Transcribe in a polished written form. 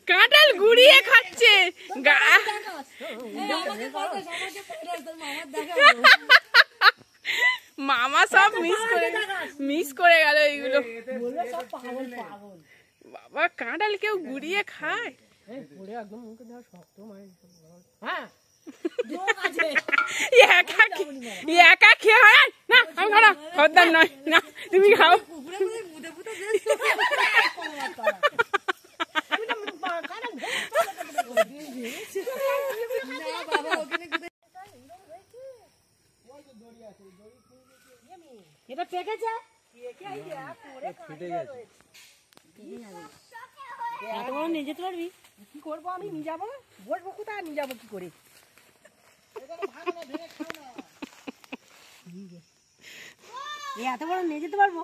কাঁঠাল গুড়িয়ে খাচ্ছে। মামা সব মিস করে গেল এইগুলো। বাবা কাঁঠাল কেউ গুড়িয়ে খায়? একা খেয়ে হয় না, আমি খাও খদ্দার নয় না, তুমি খাও। এটা পেকেছে, এত বড় নিয়ে যেতে পারবি? কি করবো আমি, নিয়ে যাবো, বসবো কোথায়, নিয়ে যাবো কি করে? এত বড় নিয়ে যেতে পারবো?